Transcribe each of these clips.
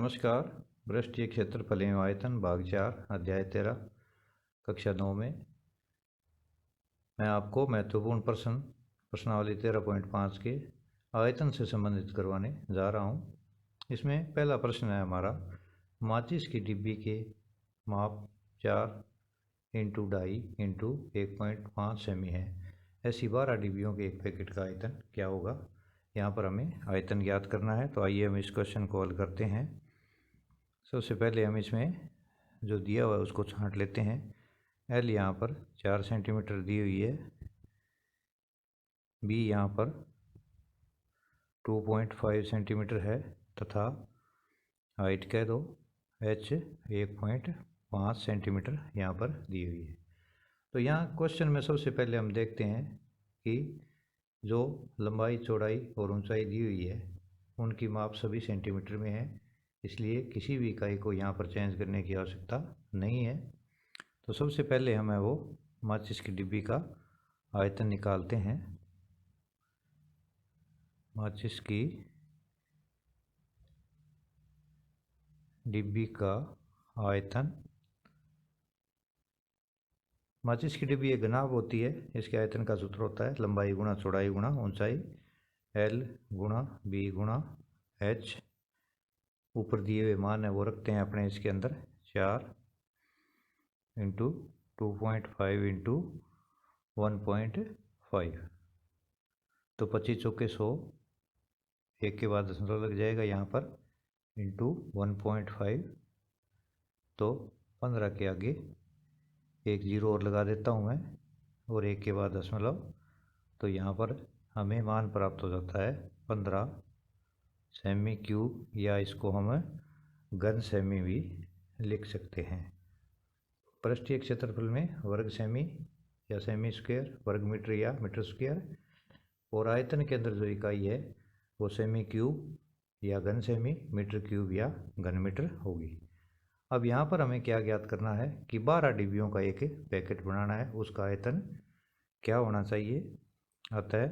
नमस्कार। पृष्ठीय क्षेत्रफल एवं आयतन भाग 4 अध्याय 13 कक्षा 9 में मैं आपको महत्वपूर्ण प्रश्नावली 13.5 के आयतन से संबंधित करवाने जा रहा हूँ। इसमें पहला प्रश्न है हमारा, माचिस की डिब्बी के माप 4 इंटू 2.5 इंटू 1.5 सेमी है। ऐसी 12 डिब्बियों के एक पैकेट का आयतन क्या होगा। यहाँ पर हमें आयतन ज्ञात करना है। तो आइए हम इस क्वेश्चन को हल करते हैं। सबसे पहले हम इसमें जो दिया हुआ है उसको छांट लेते हैं। एल यहाँ पर 4 सेंटीमीटर दी हुई है, बी यहाँ पर 2.5 सेंटीमीटर है तथा हाइट कह दो एच 1.5 सेंटीमीटर यहाँ पर दी हुई है। तो यहाँ क्वेश्चन में सबसे पहले हम देखते हैं कि जो लंबाई, चौड़ाई और ऊंचाई दी हुई है उनकी माप सभी सेंटीमीटर में है, इसलिए किसी भी इकाई को यहाँ पर चेंज करने की आवश्यकता नहीं है। तो सबसे पहले हमें वो माचिस की डिब्बी का आयतन निकालते हैं। माचिस की डिब्बी का आयतन, माचिस की डिब्बी एक घनाभ होती है। इसके आयतन का सूत्र होता है लंबाई गुणा चौड़ाई गुणा ऊंचाई, एल गुणा बी गुणा एच। ऊपर दिए हुए मान है वो रखते हैं अपने इसके अंदर, 4 इंटू 2.5 इंटू 1.5। तो 25 चौके 100, एक के बाद दशमलव लग जाएगा यहाँ पर, इंटू 1.5। तो 15 के आगे एक जीरो और लगा देता हूँ मैं, और एक के बाद दशमलव। तो यहाँ पर हमें मान प्राप्त हो जाता है 15 सेमी क्यूब, या इसको हम घन सेमी भी लिख सकते हैं। पृष्ठीय क्षेत्रफल में वर्ग सेमी या सेमी स्क्वायर, वर्ग मीटर या मीटर स्क्वायर, और आयतन के अंदर जो इकाई है वो सेमी क्यूब या घन सेमी, मीटर क्यूब या घन मीटर होगी। अब यहाँ पर हमें क्या ज्ञात करना है कि 12 डिब्बियों का एक पैकेट बनाना है, उसका आयतन क्या होना चाहिए। अतः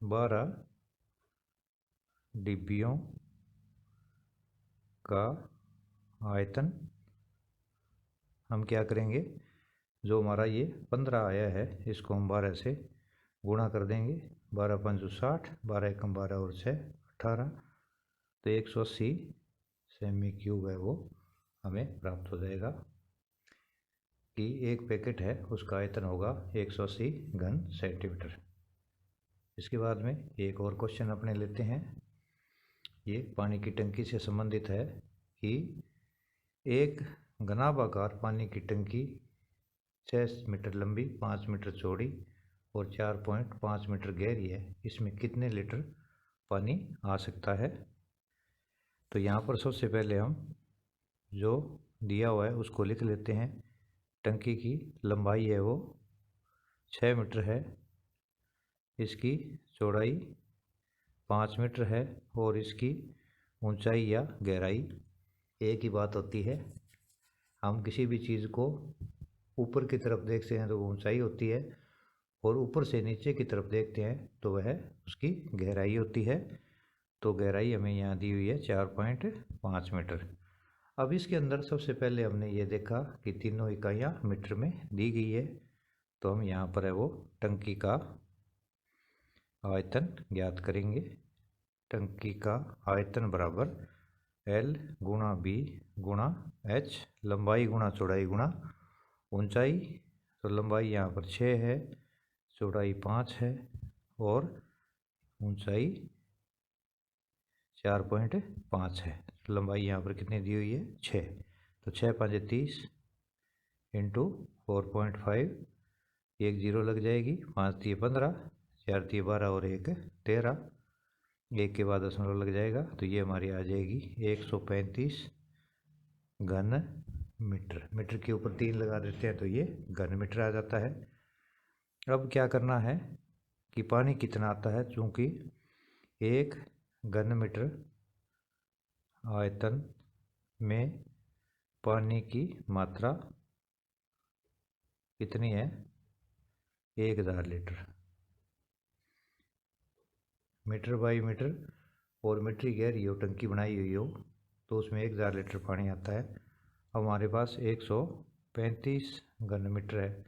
12 डिब्बियों का आयतन हम क्या करेंगे, जो हमारा ये 15 आया है इसको हम 12 से गुणा कर देंगे। 12 पंच 60, 12 एकम 12 और 6 18। तो 180 सेमी क्यूब है वो हमें प्राप्त हो जाएगा कि एक पैकेट है उसका आयतन होगा 180 घन सेंटीमीटर। इसके बाद में एक और क्वेश्चन अपने लेते हैं। ये पानी की टंकी से संबंधित है कि एक घनाभाकार पानी की टंकी 6 मीटर लंबी, 5 मीटर चौड़ी और 4.5 मीटर गहरी है। इसमें कितने लीटर पानी आ सकता है। तो यहाँ पर सबसे पहले हम जो दिया हुआ है उसको लिख लेते हैं। टंकी की लंबाई है वो 6 मीटर है, इसकी चौड़ाई 5 मीटर है और इसकी ऊंचाई या गहराई, एक ही बात होती है। हम किसी भी चीज़ को ऊपर की तरफ देखते हैं तो वो ऊंचाई होती है, और ऊपर से नीचे की तरफ देखते हैं तो वह उसकी गहराई होती है। तो गहराई हमें यहाँ दी हुई है 4.5 मीटर। अब इसके अंदर सबसे पहले हमने ये देखा कि तीनों इकाइयाँ मीटर में दी गई है। तो हम यहाँ पर है वो टंकी का आयतन ज्ञात करेंगे। टंकी का आयतन बराबर एल गुणा बी गुणा एच, लंबाई गुणा चौड़ाई गुणा ऊंचाई। तो लंबाई यहाँ पर 6 है, चौड़ाई 5 है और ऊंचाई 4.5 है। लंबाई यहाँ पर कितनी दी हुई है, 6। तो 6 5 30 इंटू 4.5, एक जीरो लग जाएगी, 5 दिए 15, 4 दिए 12 और 1 13, एक के बाद दशमलव लग जाएगा। तो ये हमारी आ जाएगी 135 घन मीटर। मीटर के ऊपर 3 लगा देते हैं तो ये घन मीटर आ जाता है। अब क्या करना है कि पानी कितना आता है, चूँकि 1 घन मीटर आयतन में पानी की मात्रा कितनी है, 1000 लीटर। मीटर बाई मीटर और मिट्टी गहरी हो, टंकी बनाई हुई हो, तो उसमें 1000 लीटर पानी आता है। अब हमारे पास 135 घन मीटर है,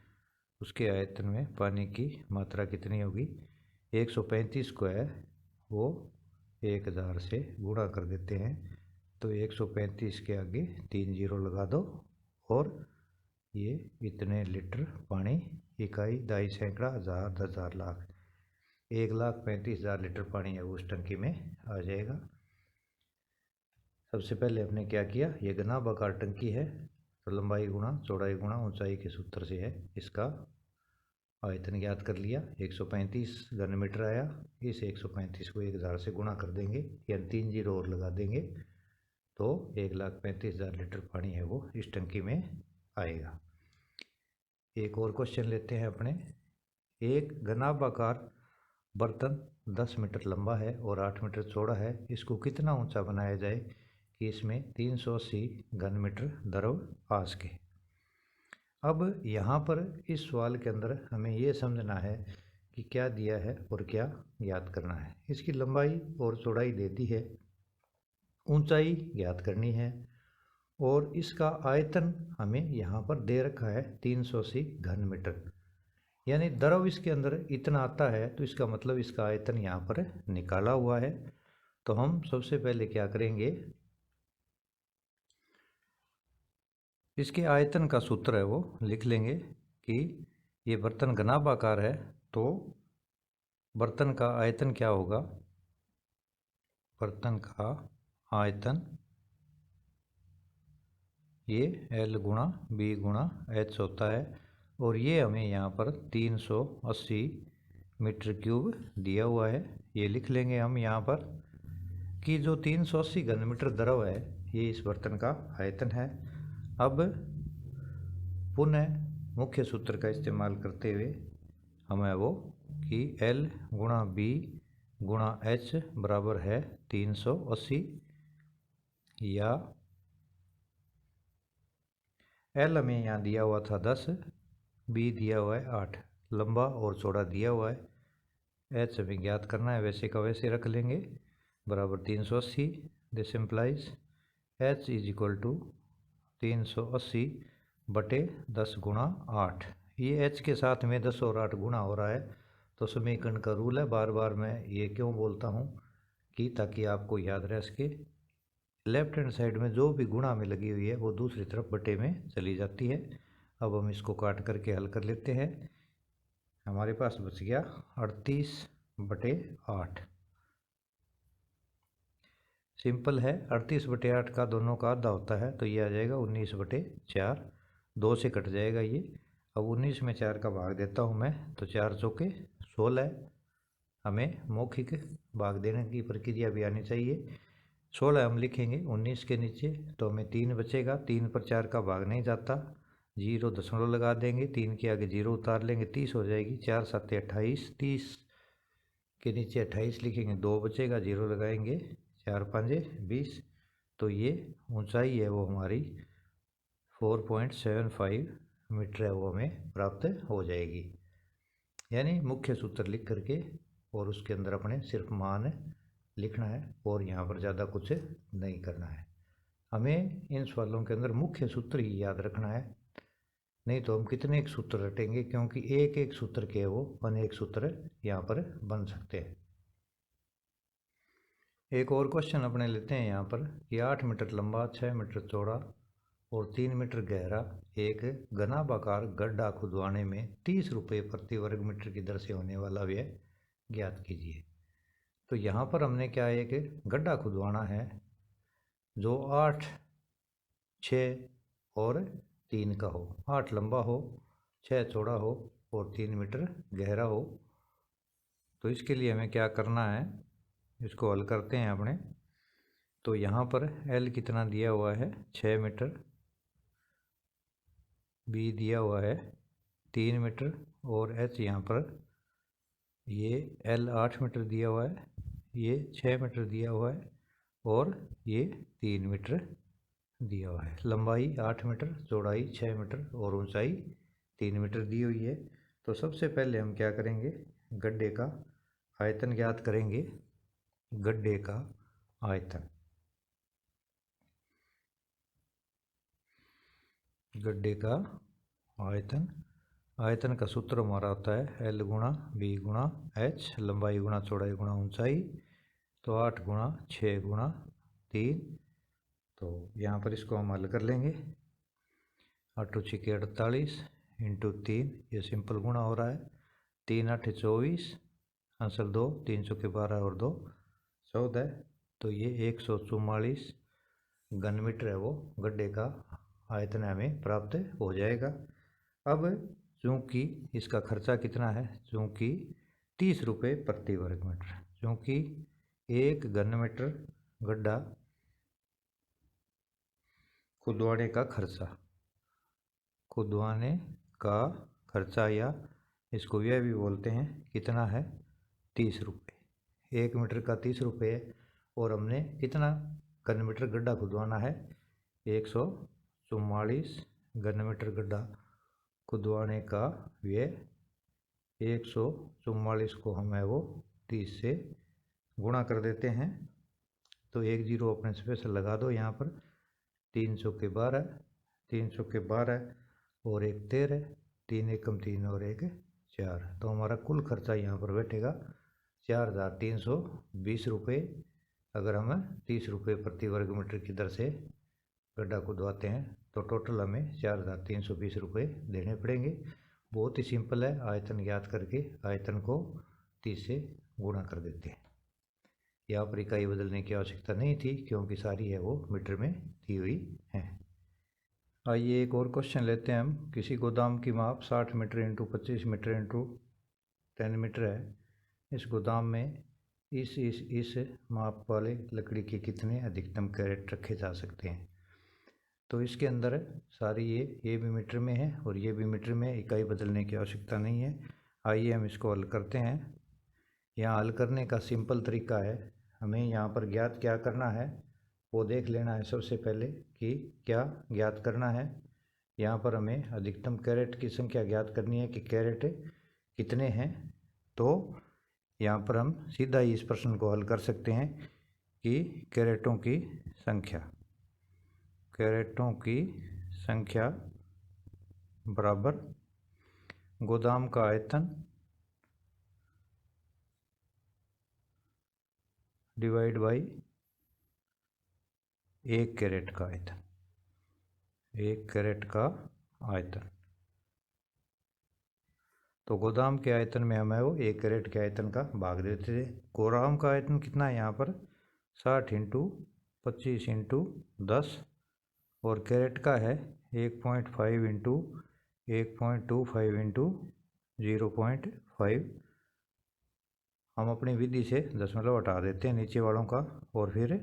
उसके आयतन में पानी की मात्रा कितनी होगी? 135 को है वो 1000 से गुणा कर देते हैं, तो 135 के आगे 3 जीरो लगा दो और ये इतने लीटर पानी, इकाई, दाई, सैकड़ा, हज़ार, 10,000, लाख, 1,35,000 लीटर पानी है वो उस टंकी में आ जाएगा। सबसे पहले हमने क्या किया, ये घनाभाकार टंकी है तो लंबाई गुणा चौड़ाई गुणा ऊंचाई के सूत्र से है इसका आयतन ज्ञात कर लिया। 135 घन मीटर आया, इस 135 को 1000 से गुणा कर देंगे, यानी 3 जीरो और लगा देंगे, तो 1,35,000 लीटर पानी है वो इस टंकी में आएगा। एक और क्वेश्चन लेते हैं अपने। एक घनाभाकार बर्तन 10 मीटर लंबा है और 8 मीटर चौड़ा है, इसको कितना ऊंचा बनाया जाए कि इसमें 380 घन मीटर द्रव आ सके। अब यहाँ पर इस सवाल के अंदर हमें ये समझना है कि क्या दिया है और क्या ज्ञात करना है। इसकी लंबाई और चौड़ाई दे दी है, ऊंचाई ज्ञात करनी है और इसका आयतन हमें यहाँ पर दे रखा है 380 घन मीटर, यानी द्रव इसके अंदर इतना आता है, तो इसका मतलब इसका आयतन यहाँ पर निकाला हुआ है। तो हम सबसे पहले क्या करेंगे, इसके आयतन का सूत्र है वो लिख लेंगे कि ये बर्तन घनाभाकार है तो बर्तन का आयतन क्या होगा, बर्तन का आयतन ये L गुणा B गुणा H होता है और ये हमें यहाँ पर 380 मीटर क्यूब दिया हुआ है। ये लिख लेंगे हम यहाँ पर कि जो 380 घन मीटर द्रव है ये इस बर्तन का आयतन है। अब पुनः मुख्य सूत्र का इस्तेमाल करते हुए हमें वो कि L गुणा B गुणा H बराबर है 380, या L हमें यहाँ दिया हुआ था 10, B दिया हुआ है 8, लंबा और चौड़ा दिया हुआ है। H हमें ज्ञात करना है, वैसे का वैसे रख लेंगे, बराबर 380। This implies H is equal to 380 बटे 10 गुणा 8। ये H के साथ में 10 और 8 गुणा हो रहा है, तो समीकरण का रूल है। बार बार मैं ये क्यों बोलता हूँ कि ताकि आपको याद रह सके। लेफ्ट हैंड साइड में जो भी गुणा में लगी हुई है वो दूसरी तरफ बटे में चली जाती है। अब हम इसको काट करके हल कर लेते हैं। हमारे पास बच गया 38 बटे 8। सिंपल है, 38 बटे 8 का दोनों का आधा होता है, तो ये आ जाएगा 19 बटे 4, 2 से कट जाएगा ये। अब 19 में 4 का भाग देता हूँ मैं, तो 4 चौके 16। हमें मौखिक भाग देने की प्रक्रिया भी आनी चाहिए। 16 हम लिखेंगे 19 के नीचे, तो हमें 3 बचेगा। 3 पर 4 का भाग नहीं जाता, 0 दशमलव लगा देंगे, 3 के आगे 0 उतार लेंगे, 30 हो जाएगी। 4 7 28, 30 के नीचे 28 लिखेंगे, 2 बचेगा, 0 लगाएंगे, 4 5 20। तो ये ऊंचाई है वो हमारी 4.75 मीटर है, वो हमें प्राप्त हो जाएगी। यानी मुख्य सूत्र लिख करके और उसके अंदर अपने सिर्फ मान लिखना है और यहाँ पर ज़्यादा कुछ नहीं करना है। हमें इन सवालों के अंदर मुख्य सूत्र ही याद रखना है, नहीं तो हम कितने एक सूत्र रटेंगे, क्योंकि एक एक सूत्र के वो अनेक सूत्र यहाँ पर बन सकते हैं। एक और क्वेश्चन अपने लेते हैं यहाँ पर कि 8 मीटर लंबा, 6 मीटर चौड़ा और 3 मीटर गहरा एक घनाभाकार गड्ढा खुदवाने में 30 रुपये प्रति वर्ग मीटर की दर से होने वाला व्यय ज्ञात कीजिए। तो यहाँ पर हमने क्या है, एक गड्ढा खुदवाना है जो 8, 6 और 3 का हो, 8 लंबा हो, 6 चौड़ा हो और 3 मीटर गहरा हो। तो इसके लिए हमें क्या करना है, इसको हल करते हैं अपने। तो यहाँ पर L कितना दिया हुआ है 6 मीटर, B दिया हुआ है 3 मीटर और H यहाँ पर ये L 8 मीटर दिया हुआ है, ये 6 मीटर दिया हुआ है और ये 3 मीटर दिया हुआ है। लंबाई 8 मीटर, चौड़ाई 6 मीटर और ऊंचाई 3 मीटर दी हुई है। तो सबसे पहले हम क्या करेंगे, गड्ढे का आयतन ज्ञात करेंगे। गड्ढे का आयतन। गड्ढे का आयतन। आयतन का सूत्र हमारा होता है L गुणा B गुणा H, लंबाई गुणा चौड़ाई गुणा ऊंचाई, तो 8 गुणा 6 गुणा 3। तो यहाँ पर इसको हम हल कर लेंगे। 8 6 48 इंटू 3, ये सिंपल गुणा हो रहा है। 3 8 24, आंसर 2, 3 चौके 12 और 2 14। तो ये 144 घन मीटर है वो गड्ढे का आयतन हमें प्राप्त हो जाएगा। अब चूँकि इसका खर्चा कितना है, चूँकि 30 रुपये प्रति वर्ग मीटर, चूँकि 1 घन मीटर गड्ढा खुदवाने का खर्चा या इसको यह भी बोलते हैं कितना है, 30 रुपये। 1 मीटर का 30 रुपये और हमने कितना घन मीटर गड्ढा खुदवाना है, 144 घन मीटर गड्ढा खुदवाने का व्यय 144 को हम है वो 30 से गुणा कर देते हैं। तो 1 जीरो अपने स्पेशल लगा दो यहाँ पर। 3 चौके 12, 3 चौके 12 और 1 13, 3 एकम 3 और 1 4। तो हमारा कुल खर्चा यहाँ पर बैठेगा 4320 रुपये। अगर हम 30 रुपये प्रति वर्ग मीटर की दर से गड्ढा खुदवाते हैं तो टोटल हमें 4320 रुपये देने पड़ेंगे। बहुत ही सिंपल है, आयतन ज्ञात करके आयतन को 30 से गुणा कर देते हैं। यहाँ पर इकाई बदलने की आवश्यकता नहीं थी क्योंकि सारी है वो मीटर में दी हुई है। आइए एक और क्वेश्चन लेते हैं हम। किसी गोदाम की माप 60 metre into 25 metre into 10 metre है। इस गोदाम में इस माप वाले लकड़ी के कितने अधिकतम कैरेट रखे जा सकते हैं। तो इसके अंदर सारी ये भी मीटर में है और ये भी मीटर में, इकाई बदलने की आवश्यकता नहीं है। आइए हम इसको हल करते हैं। यहाँ हल करने का सिंपल तरीका है, हमें यहाँ पर ज्ञात क्या करना है वो देख लेना है सबसे पहले कि क्या ज्ञात करना है। यहाँ पर हमें अधिकतम कैरेट की संख्या ज्ञात करनी है कि कैरेट कितने हैं। तो यहाँ पर हम सीधा ही इस प्रश्न को हल कर सकते हैं कि कैरेटों की संख्या बराबर गोदाम का आयतन डिवाइड बाई 1 कैरेट का आयतन। 1 कैरेट का आयतन, तो गोदाम के आयतन में हमें वो 1 कैरेट के आयतन का भाग देते थे। गोदाम का आयतन कितना है यहाँ पर 60 इंटू 25 इंटू 10 और कैरेट का है 1.5 इंटू 1.25 इंटू 0.5। हम अपनी विधि से दशमलव हटा देते हैं नीचे वालों का और फिर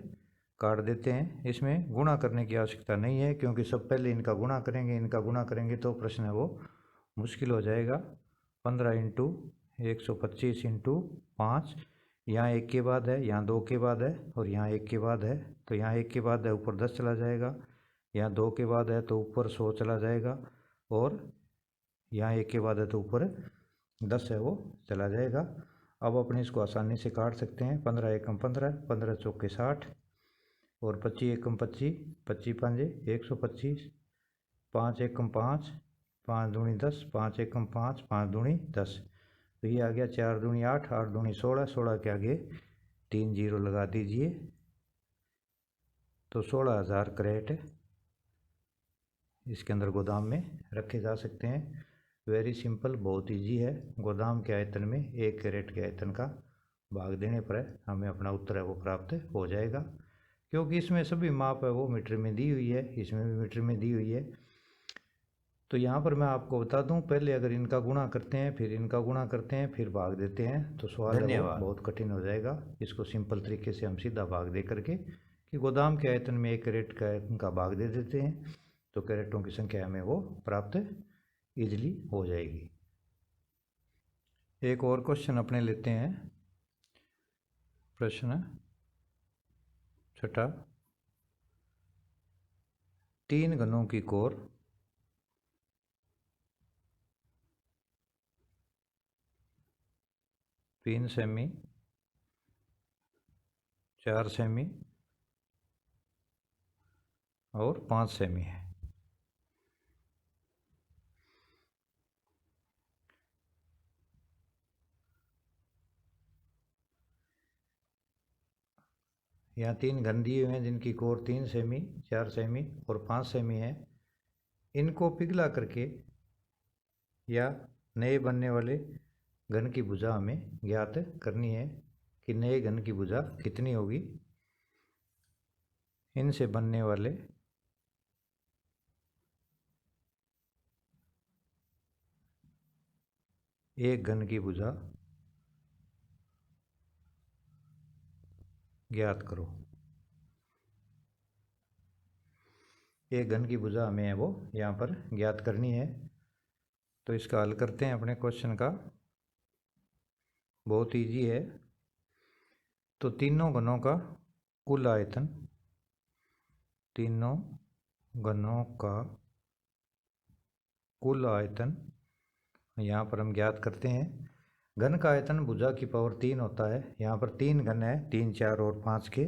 काट देते हैं। इसमें गुणा करने की आवश्यकता नहीं है क्योंकि सब पहले इनका गुणा करेंगे तो प्रश्न है वो मुश्किल हो जाएगा। 15 इंटू 125 इंटू 5, यहाँ 1 के बाद है, यहाँ 2 के बाद है और यहाँ 1 के बाद है। तो यहाँ 1 के बाद है ऊपर 10 चला जाएगा, यहाँ 2 के बाद है तो ऊपर 100 चला जाएगा और यहाँ 1 के बाद है तो ऊपर 10 है वो चला जाएगा। अब अपने इसको आसानी से काट सकते हैं। 15 एकम 15, 15 चौके 60 और 25 एकम 25, 25 पंजे 125, 5 एकम 5, 5 दूनी 10, 5 एकम 5, 5 दूनी 10। तो ये आ गया 4 दूनी 8, 8 दूनी 16, 16 के आगे 3 जीरो लगा दीजिए तो 16,000 कैरेट इसके अंदर गोदाम में रखे जा सकते हैं। वेरी सिंपल, बहुत इजी है। गोदाम के आयतन में 1 कैरेट के आयतन का भाग देने पर हमें अपना उत्तर है वो प्राप्त हो जाएगा क्योंकि इसमें सभी माप है वो मीटर में दी हुई है, इसमें भी मीटर में दी हुई है। तो यहाँ पर मैं आपको बता दूं, पहले अगर इनका गुणा करते हैं फिर इनका गुणा करते हैं फिर भाग देते हैं तो सवाल है वो बहुत कठिन हो जाएगा। इसको सिंपल तरीके से हम सीधा भाग दे करके कि गोदाम के आयतन में 1 कैरेट का भाग दे देते हैं तो कैरेटों की संख्या हमें वो प्राप्त ईजिली हो जाएगी। एक और क्वेश्चन अपने लेते हैं। प्रश्न छठा, 3 घनों की कोर 3 सेमी, 4 सेमी और 5 सेमी है। यहाँ 3 घन दिए हुए हैं जिनकी कोर 3 सेमी, 4 सेमी और 5 सेमी है। इनको पिघला करके या नए बनने वाले घन की भुजा हमें ज्ञात करनी है कि नए घन की भुजा कितनी होगी। इनसे बनने वाले एक घन की भुजा ज्ञात करो। एक घन की भुजा हमें वो यहाँ पर ज्ञात करनी है। तो इसका हल करते हैं अपने क्वेश्चन का। बहुत इजी है। तो तीनों घनों का कुल आयतन, तीनों घनों का कुल आयतन यहाँ पर हम ज्ञात करते हैं। घन का आयतन भुजा की पावर 3 होता है। यहाँ पर 3 घन है, 3, 4 और 5 के।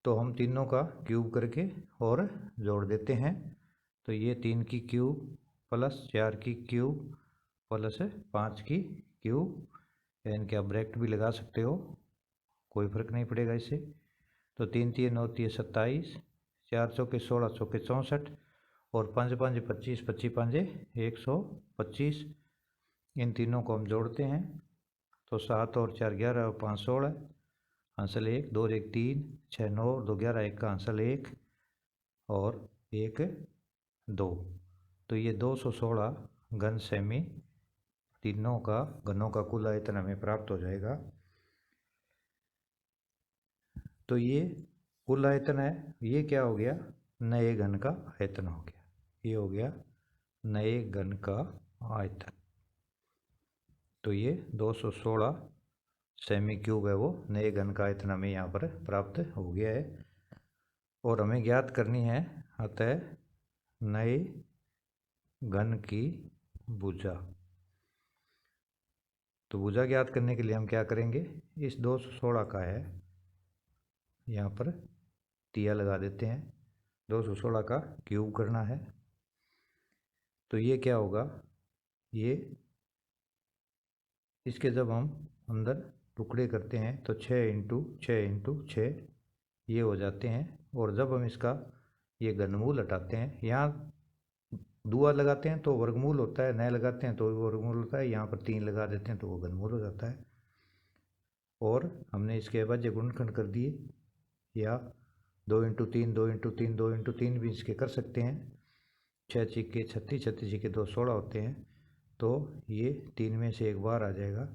तो हम तीनों का क्यूब करके और जोड़ देते हैं। तो ये 3 की क्यूब प्लस 4 की क्यूब प्लस 5 की क्यूब, इनके आप ब्रैकेट भी लगा सकते हो, कोई फ़र्क नहीं पड़ेगा इससे। तो 3 3 9 3 27, 4 चौके 16 चौके 64 और 5 5 25 25 5 125। इन तीनों को हम जोड़ते हैं। तो 7 और 4 11 और 5 16, आंसर 1, 2 और 1 3, 6 9 और 2 11, 1 का आंसर 1 और 1 2। तो ये 216 घन सेमी तीनों का घनों का कुल आयतन हमें प्राप्त हो जाएगा। तो ये कुल आयतन है। ये क्या हो गया? नए घन का आयतन हो गया। ये हो गया नए घन का आयतन। तो ये 216 सेमी क्यूब है, वो नए घन का आयतन हमें यहाँ पर प्राप्त हो गया है। और हमें ज्ञात करनी है अतः नए घन की भुजा। तो भुजा ज्ञात करने के लिए हम क्या करेंगे? इस 216 का है, यहाँ पर तिया लगा देते हैं। 216 का क्यूब करना है। तो ये क्या होगा? ये इसके जब हम अंदर टुकड़े करते हैं तो 6 इंटू 6 इंटू 6 ये हो जाते हैं। और जब हम इसका ये घनमूल हटाते हैं, यहाँ दुआ लगाते हैं तो वर्गमूल होता है, नए लगाते हैं तो वर्गमूल होता है। यहाँ पर 3 लगा देते हैं तो वो घनमूल हो जाता है। और हमने इसके अभाज्य गुणनखंड कर दिए, या 2 इंटू 3 2 इंटू 3 2 इंटू 3 भी इसके कर सकते हैं। 6 छिक्के 36, 36 छिक्के 2 16 होते हैं। तो ये 3 में से एक बार आ जाएगा।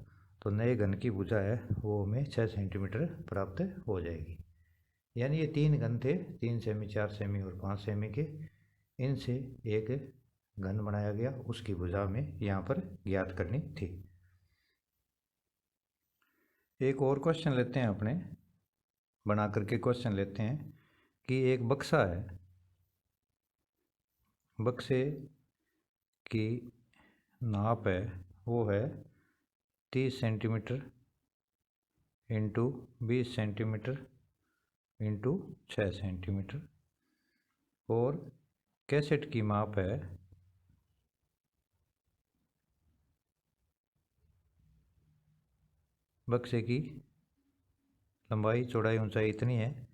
तो नए घन की भुजा है वो हमें 6 सेंटीमीटर प्राप्त हो जाएगी। यानी ये 3 घन थे, 3 सेमी 4 सेमी और 5 सेमी के। इनसे एक घन बनाया गया, उसकी भुजा में यहाँ पर ज्ञात करनी थी। एक और क्वेश्चन लेते हैं अपने, बना करके क्वेश्चन लेते हैं कि एक बक्सा है। बक्से की नाप है वो है 30 centimetre into 20 centimetre into 6 centimetre. और कैसेट की माप है बक्से की लंबाई चौड़ाई ऊंचाई इतनी है,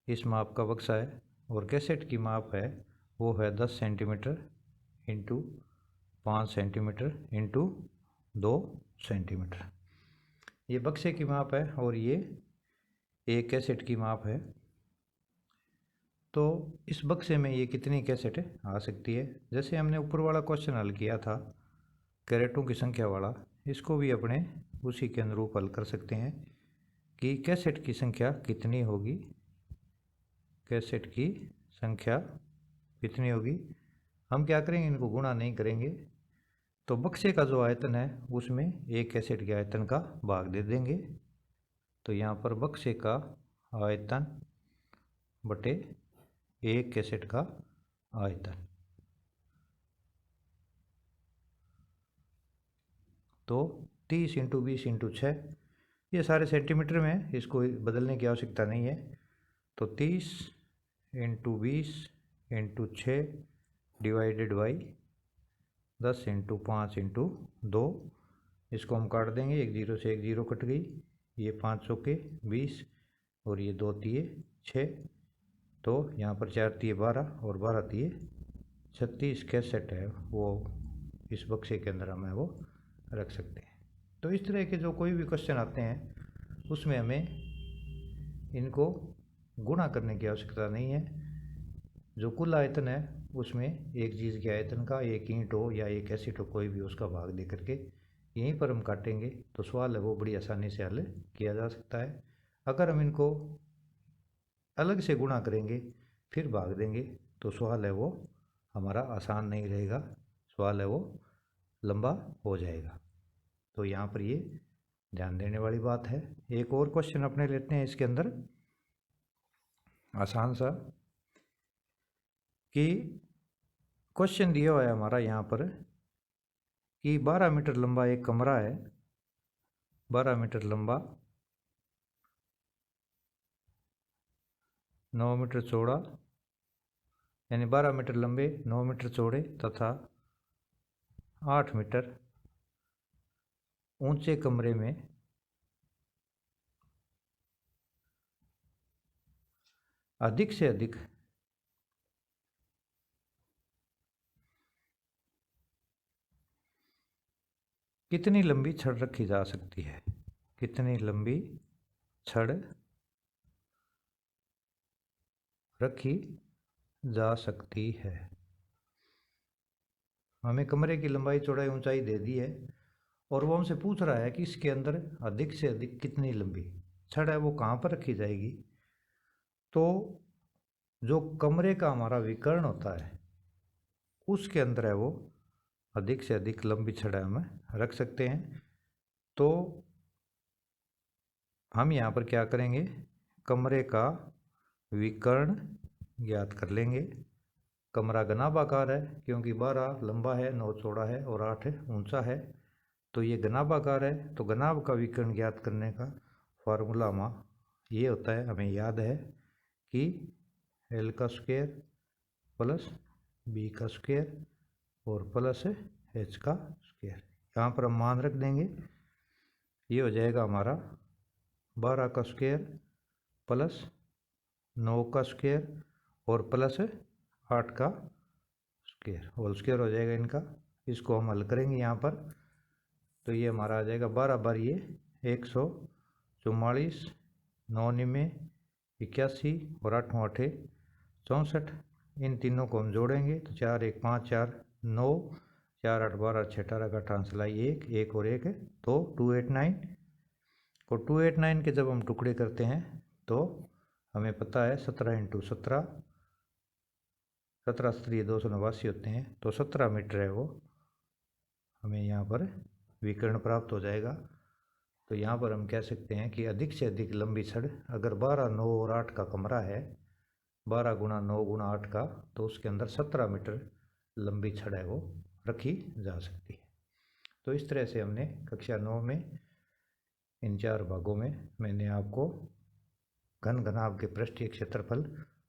इस माप का बक्सा है। और कैसेट की माप है वो है 10 centimetre into 5 centimetre into 2 centimetre. ये बक्से की माप है और ये एक कैसेट की माप है। तो इस बक्से में ये कितनी कैसेट आ सकती है? जैसे हमने ऊपर वाला क्वेश्चन हल किया था कैरेटों की संख्या वाला, इसको भी अपने उसी के अनुरूप हल कर सकते हैं कि कैसेट की संख्या कितनी होगी। कैसेट की संख्या कितनी होगी? हम क्या करेंगे, इनको गुणा नहीं करेंगे। तो बक्से का जो आयतन है उसमें एक कैसेट के आयतन का भाग दे देंगे। तो यहाँ पर बक्से का आयतन बटे एक कैसेट का आयतन। तो 30 इंटू 20 इंटू 6, ये सारे सेंटीमीटर में है, इसको बदलने की आवश्यकता नहीं है। तो 30 into 20 into 6 divided by 10 into 5 into 2। इसको हम काट देंगे, एक जीरो से एक जीरो कट गई, ये 5 चौके 20 और ये 2 तिये 6, तो यहाँ पर 4 तिये 12 और 12 तिये 36 कैसेट है वो इस बक्से के अंदर हमें वो रख सकते हैं। तो इस तरह के जो कोई भी क्वेश्चन आते हैं उसमें हमें इनको गुणा करने की आवश्यकता नहीं है। जो कुल आयतन है उसमें एक चीज़ के आयतन का, एक ईंट हो या एक एसिड हो, कोई भी उसका भाग दे करके यहीं पर हम काटेंगे तो सवाल है वो बड़ी आसानी से हल किया जा सकता है। अगर हम इनको अलग से गुणा करेंगे फिर भाग देंगे तो सवाल है वो हमारा आसान नहीं रहेगा, सवाल है वो लंबा हो जाएगा। तो यहाँ पर ये ध्यान देने वाली बात है। एक और क्वेश्चन अपने लेते हैं इसके अंदर आसान सा, कि क्वेश्चन दिया हुआ है हमारा यहाँ पर कि 12 मीटर लंबा एक कमरा है, 12 मीटर लंबा, 9 मीटर चौड़ा, यानी 12 मीटर लंबे 9 मीटर चौड़े तथा 8 मीटर ऊंचे कमरे में अधिक से अधिक कितनी लंबी छड़ रखी जा सकती है, कितनी लंबी छड़ रखी जा सकती है। हमें कमरे की लंबाई चौड़ाई ऊंचाई दे दी है और वो हमसे पूछ रहा है कि इसके अंदर अधिक से अधिक कितनी लंबी छड़ है वो कहाँ पर रखी जाएगी। तो जो कमरे का हमारा विकर्ण होता है उसके अंदर है वो अधिक से अधिक लंबी छड़ हम रख सकते हैं। तो हम यहाँ पर क्या करेंगे, कमरे का विकर्ण ज्ञात कर लेंगे। कमरा घनाभाकार है क्योंकि 12 लंबा है, 9 चौड़ा है और 8 ऊंचा है, तो ये घनाभाकार है। तो घनाभ का विकर्ण ज्ञात करने का फार्मूला हमारा ये होता है, हमें याद है कि एल का स्क्वायर प्लस बी का स्क्वायर और प्लस एच का स्क्वायर। यहाँ पर हम मान रख देंगे, ये हो जाएगा हमारा 12 का स्क्वायर प्लस 9 का स्क्वायर और प्लस 8 का स्क्वायर, होल स्क्वायर हो जाएगा इनका। इसको हम हल करेंगे यहाँ पर, तो ये हमारा आ जाएगा 12 बार ये 144, 9 निमे 81 और 8 8 64। इन तीनों को हम जोड़ेंगे तो 4 1 5 4 9 4 8 12 6 18 का ट्रांसलाई 1 1 और 1 तो 289 को 289 के जब हम टुकड़े करते हैं तो हमें पता है 17 इंटू 17, 17 सत्रीय 289 होते हैं, तो 17 मीटर है वो हमें यहाँ पर विकर्ण प्राप्त हो जाएगा। तो यहाँ पर हम कह सकते हैं कि अधिक से अधिक लंबी छड़, अगर 12 9 और 8 का कमरा है, 12 गुणा 9 गुणा 8 का, तो उसके अंदर 17 मीटर लंबी छड़ है वो रखी जा सकती है। तो इस तरह से हमने कक्षा 9 में इन 4 भागों में मैंने आपको घन घनाभ के पृष्ठीय क्षेत्रफल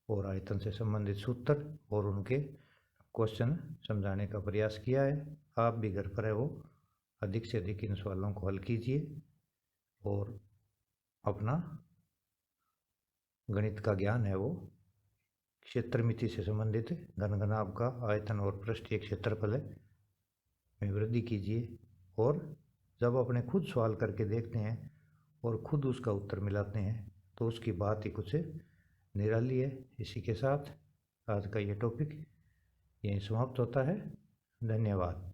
और आयतन से संबंधित सूत्र और उनके क्वेश्चन समझाने का प्रयास किया है। आप भी घर पर है वो अधिक से अधिक इन सवालों को हल कीजिए और अपना गणित का ज्ञान है वो क्षेत्रमिति से संबंधित घन घनाभ का आयतन और पृष्ठीय क्षेत्रफल में वृद्धि कीजिए। और जब अपने खुद सवाल करके देखते हैं और खुद उसका उत्तर मिलाते हैं तो उसकी बात ही कुछ निराली है। इसी के साथ आज का ये टॉपिक यहीं समाप्त होता है। धन्यवाद।